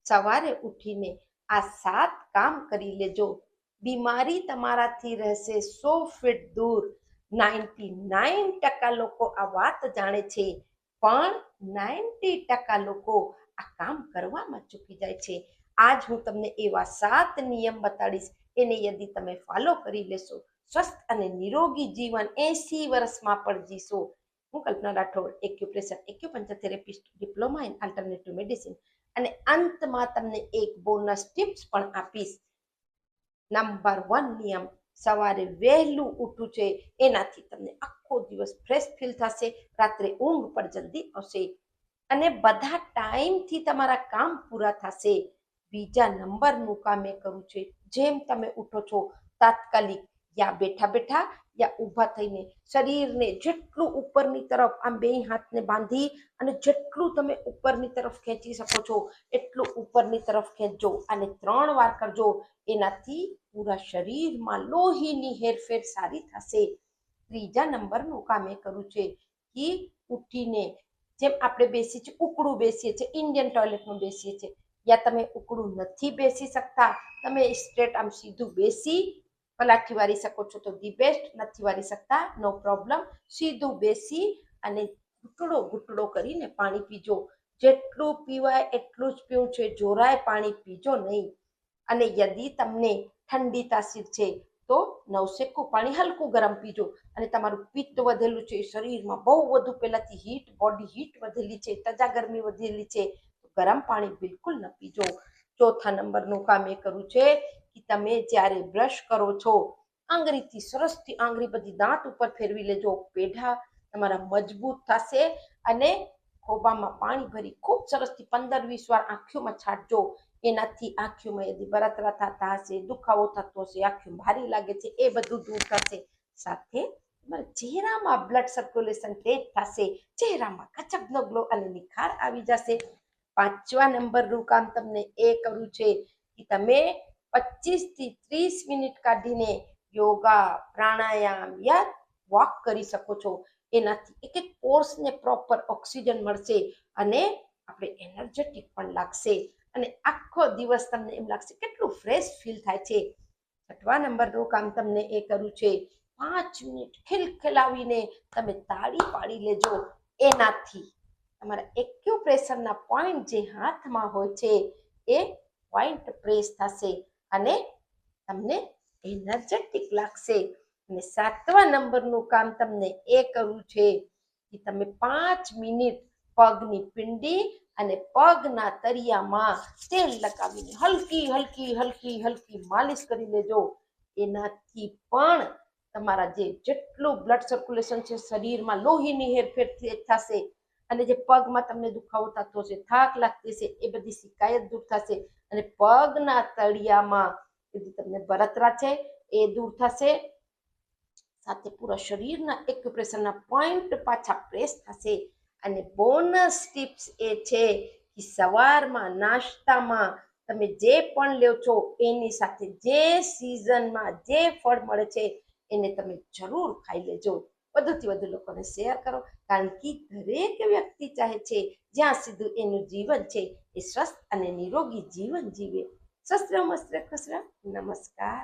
સવારે ઉઠીને આ 7 કામ કરી લેજો. બીમારી તમારાથી રહેશે 100 ફીટ દૂર. 99% લોકો આ વાત જાણે છે, પણ 90% લોકો આ કામ કરવામાં ચૂકી જાય છે. આજ હું તમને એવા 7 નિયમ બતાડીશ. એને યદિ તમે ફોલો કરી લેશો, સ્વસ્થ અને નિરોગી જીવન 80 વર્ષમાં પણ જીશો. હું Kalpana Rathod, acupressure acupuncture therapist, diploma in alternative medicine. અને અંતમાં તમને એક બોનસ ટિપ્સ પણ આપીશ. નંબર 1 નિયમ, સવારે વહેલું ઉઠવું છે. એનાથી તમને આખો દિવસ ફ્રેશ ફીલ થશે, રાત્રે ઊંઘ પણ જલ્દી આવશે અને બધા ટાઈમથી તમારા કામ પૂરા થશે. બીજા નંબરનું કામ એ કરવું છે, જેમ તમે ઉઠો છો તાત્કાલિક યા બેઠા બેઠા યા ઊભા થઈને શરીરને જેટલું ઉપરની તરફ આમ બે હાથને બાંધી અને જેટલું તમે ઉપરની તરફ ખેંચી શકો છો એટલું ઉપરની તરફ ખેંચજો અને 3 વાર કરજો. એનાથી પૂરા શરીરમાં લોહીની હેરફેર સારી થશે. ત્રીજા નંબરનું કામ એ કરવું છે કે ઉઠીને જેમ આપણે બેસી છીએ, ઉકળું બેસીએ છીએ, ઇન્ડિયન ટોયલેટમાં બેસીએ છીએ, યા તમે ઉકળું નથી બેસી શકતા, તમે સ્ટ્રેટ આમ સીધું બેસી પલાઠી વારી શકો છો તો ધી બેસ્ટ. નથી વારી શકતા, નો પ્રોબ્લેમ. સીધું બેસી અને ઘૂંટડો ઘૂંટડો કરીને પાણી પીજો. જેટલું પીવાય એટલું જ પીવું છે, જોરાય પાણી પીજો નહીં. અને યદિ તમને ઠંડી તાસીર છે તો નવશેકું પાણી હલકું ગરમ પીજો. અને તમારું પિત્ત વધેલું છે, શરીરમાં બહુ વધુ પહેલાથી હીટ, બોડી હીટ વધેલી છે, તજા ગરમી વધેલી છે, તો ગરમ પાણી બિલકુલ ન પીજો. ચોથા નંબરનું કામ એ કરવું છે કે તમે જ્યારે બ્રશ કરો છો, આંગળીથી સરસથી આંગળી બધી દાંત ઉપર ફેરવી લેજો. પેઢા તમારા મજબૂત થશે અને ખોબામાં પાણી ભરી ખૂબ સરસથી 15-20 વાર આંખોમાં છાંટજો. એનાથી આંખોમાં યદિ બળતરા થતા હશે, દુખાવો થતો હશે, આંખો ભારી લાગે છે, એ બધું દૂર થશે. સાથે તમારા ચહેરામાં બ્લડ સર્ક્યુલેશન તેજ થશે, ચહેરામાં કચકનો ગ્લો અને નિખાર આવી જશે. 5મા નંબરનું કામ તમને એ કરવું છે કે તમે 25 થી 30 મિનિટ કાઢીને યોગા, પ્રાણાયામ યા વોક કરી શકો છો. એનાથી એક એક કોર્સને પ્રોપર ઓક્સિજન મળશે અને આપણે એનર્જેટિક પણ લાગશે અને આખો દિવસ તમને એમ લાગશે કેટલું ફ્રેશ ફીલ થાય છે. 6મા નંબરનું કામ તમને એ કરવું છે, 5 મિનિટ ખિલખિલાવીને તમે તાળી પાડી લેજો. એનાથી તમારા એક્યુપ્રેશરના પોઈન્ટ જે હાથમાં હોય છે એ પોઈન્ટ પ્રેસ થશે અને તમને એનર્જેટિક લાગશે. અને 7મા નંબરનું કામ તમને એ કરવું છે કે તમે 5 મિનિટ પગની પિંડી અને પગના તળિયામાં તેલ લગાવીને હલકી હલકી હલકી હલકી માલિશ કરી લેજો. એનાથી પણ તમારા જેટલું બ્લડ સર્ક્યુલેશન છે, શરીરમાં લોહીની હેરફેર થશે અને જે પગમાં તમને દુખાવો થતો હશે, થાક લાગતી હશે, એ બધી શિકાયત દૂર થશે અને પગના તળિયામાં તમને બળતરા છે એ દૂર થશે. સાથે પૂરા શરીરના એક્યુપ્રેશરના પોઈન્ટ પાછા પ્રેસ થશે. અને બોનસ ટિપ્સ એ છે કે સવારમાં નાસ્તામાં તમે જે પણ લ્યો છો એની સાથે જે સિઝનમાં જે ફળ મળે છે એને તમે જરૂર ખાઈ લેજો. વધુથી વધુ લોકોને શેર કરો, કારણ કે દરેક વ્યક્તિ ચાહે છે જ્યાં સુધી એનું જીવન છે એ સ્વસ્થ અને નિરોગી જીવન જીવે. સ્વસ્થ રહો, મસ્ત રહો, ખુશ રહો. નમસ્કાર.